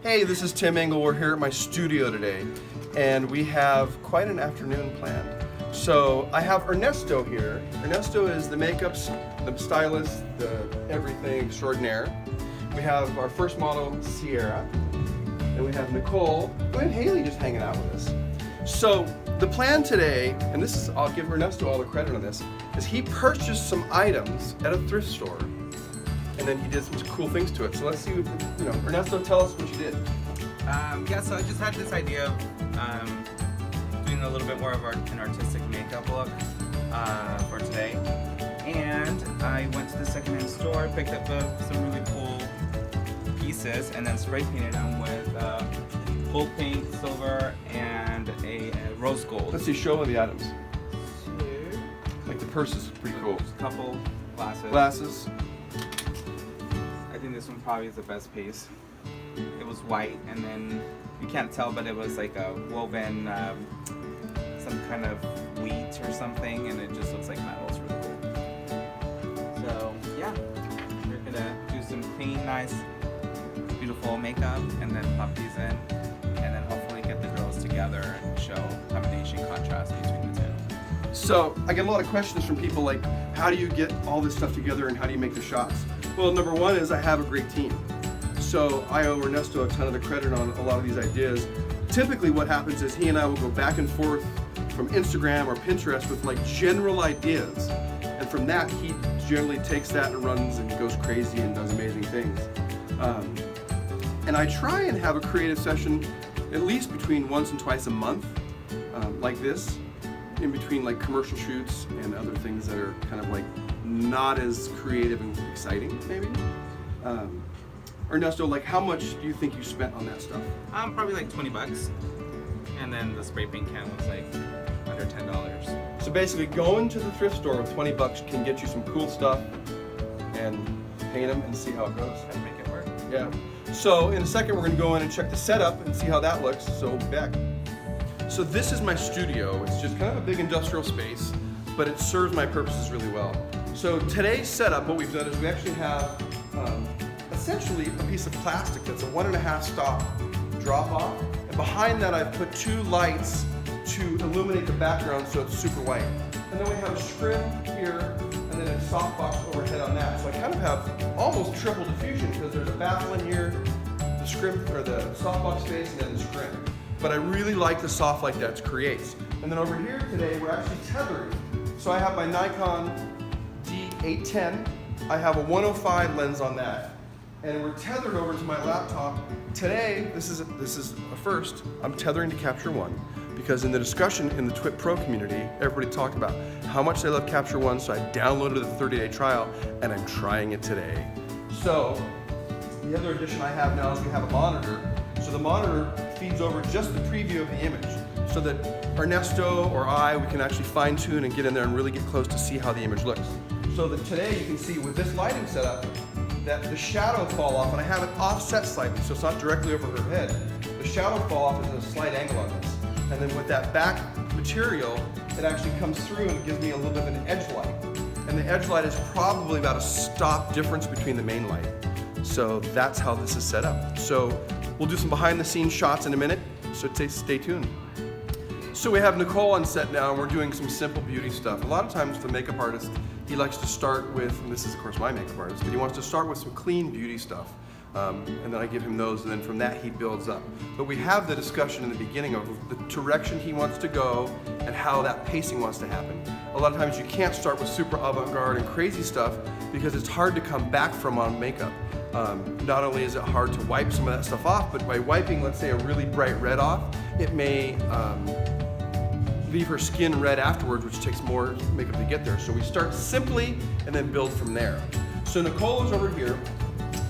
Hey, this is Tim Engel. We're here at my studio today, and we have quite an afternoon planned. So I have Ernesto here. Ernesto is the makeup, the stylist, the everything extraordinaire. We have our first model, Sierra, and we have Nicole, and Haley just hanging out with us. So the plan today, and this is, I'll give Ernesto all the credit on this, is he purchased some items at a thrift store, and then he did some cool things to it. So let's see, Ernesto, tell us what you did. Yeah, so I just had this idea of doing a little bit more of an artistic makeup look for today. And I went to the secondhand store, picked up some really cool pieces, and then spray painted them with gold paint, silver, and a rose gold. Let's see, show me the items. Like the purse is pretty cool. Just a couple glasses. Glasses. I think this one probably is the best piece. It was white, and then you can't tell, but it was like a woven, some kind of wheat or something, and it just looks like metal. It's really cool. So yeah, we're gonna do some clean, nice, beautiful makeup, and then pop these in, and then hopefully get the girls together and show combination contrast between the two. So I get a lot of questions from people like, how do you get all this stuff together and how do you make the shots? Well, number one is I have a great team. So I owe Ernesto a ton of the credit on a lot of these ideas. Typically what happens is he and I will go back and forth from Instagram or Pinterest with like general ideas. And from that, he generally takes that and runs and goes crazy and does amazing things. And I try and have a creative session at least between once and twice a month, like this, in between like commercial shoots and other things that are kind of like not as creative and exciting, maybe. Ernesto, like how much do you think you spent on that stuff? Probably like 20 bucks. And then the spray paint can was like under $10. So basically going to the thrift store with 20 bucks can get you some cool stuff and paint them and see how it goes. And make it work. Yeah. So in a second we're gonna go in and check the setup and see how that looks, so we'll be back. So this is my studio. It's just kind of a big industrial space, but it serves my purposes really well. So today's setup, what we've done is we actually have essentially a piece of plastic that's a 1.5 stop drop off. And behind that I've put 2 lights to illuminate the background so it's super white. And then we have a scrim here and then a softbox overhead on that. So I kind of have almost triple diffusion because there's a baffle in here, the scrim or the softbox space, and then the scrim. But I really like the soft light that it creates. And then over here today we're actually tethering. So I have my Nikon D810. I have a 105 lens on that. And we're tethered over to my laptop. Today, this is a first, I'm tethering to Capture One because in the discussion in the TWIP Pro community, everybody talked about how much they love Capture One, so I downloaded the 30-day trial and I'm trying it today. So, the other addition I have now is we have a monitor. So the monitor feeds over just the preview of the image so that Ernesto or we can actually fine tune and get in there and really get close to see how the image looks. So that today you can see with this lighting setup, that the shadow fall off, and I have it offset slightly, so it's not directly over her head. The shadow fall off is at a slight angle on this. And then with that back material, it actually comes through and gives me a little bit of an edge light. And the edge light is probably about a stop difference between the main light. So that's how this is set up. So we'll do some behind the scenes shots in a minute, so stay tuned. So we have Nicole on set now, and we're doing some simple beauty stuff. A lot of times the makeup artist, he likes to start with, and this is of course my makeup artist, but he wants to start with some clean beauty stuff. And then I give him those, and then from that he builds up. But we have the discussion in the beginning of the direction he wants to go and how that pacing wants to happen. A lot of times you can't start with super avant-garde and crazy stuff because it's hard to come back from on makeup. Not only is it hard to wipe some of that stuff off, but by wiping, let's say, a really bright red off, it may leave her skin red afterwards, which takes more makeup to get there. So we start simply and then build from there. So Nicole is over here.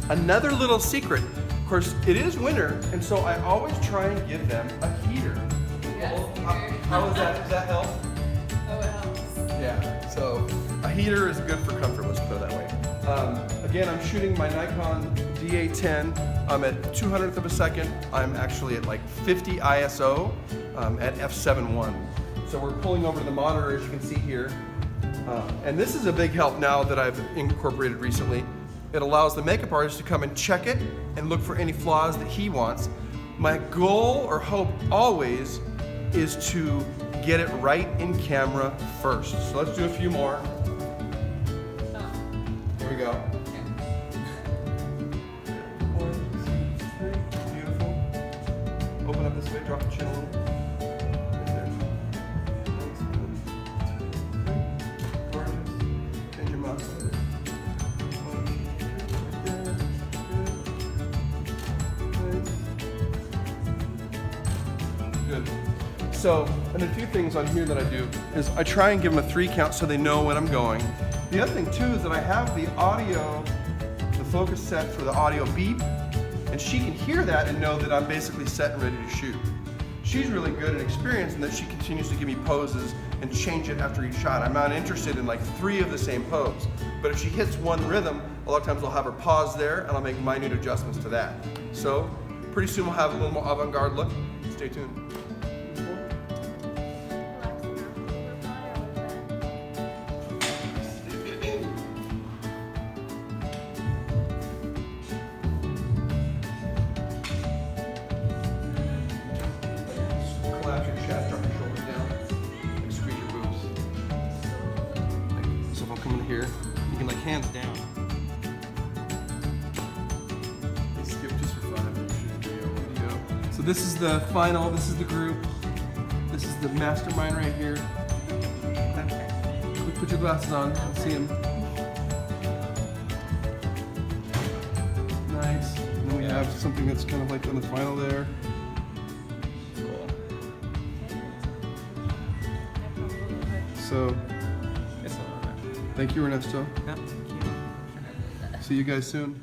Another little secret, of course, it is winter, and so I always try and give them a heater. Yes, How is that? Does that help? Oh, it helps. Yeah, so a heater is good for comfort, let's put it that way. Again, I'm shooting my Nikon D810. I'm at 200th of a second. I'm actually at like 50 ISO at f7.1. So we're pulling over to the monitor, as you can see here. And this is a big help now that I've incorporated recently. it allows the makeup artist to come and check it and look for any flaws that he wants. My goal or hope always is to get it right in camera first. So let's do a few more. Here we go. One, two, three. Beautiful. Open up this way, drop the chin a little. Right there. Nice. One, two, three. Gorgeous. Change your mouth. One, two, right there. Good. Good. So, and a few things on here that I do is I try and give them a 3 count so they know when I'm going. The other thing too is that I have the audio, the focus set for the audio beep, and she can hear that and know that I'm basically set and ready to shoot. She's really good and experienced in that she continues to give me poses and change it after each shot. I'm not interested in like 3 of the same pose, but if she hits one rhythm, a lot of times I'll have her pause there and I'll make minute adjustments to that. So pretty soon we'll have a little more avant-garde look. Stay tuned. Collapse your chest, drop your shoulders down, like squeeze your boobs. So if I'm coming here, you can like hands down. You skip just for 5 minutes. So this is the final, this is the group. This is the mastermind right here. Put your glasses on, let's see him. Nice. And then we have something that's kind of like on the final there. So, It's all right. thank you, Ernesto. Yep. See you guys soon.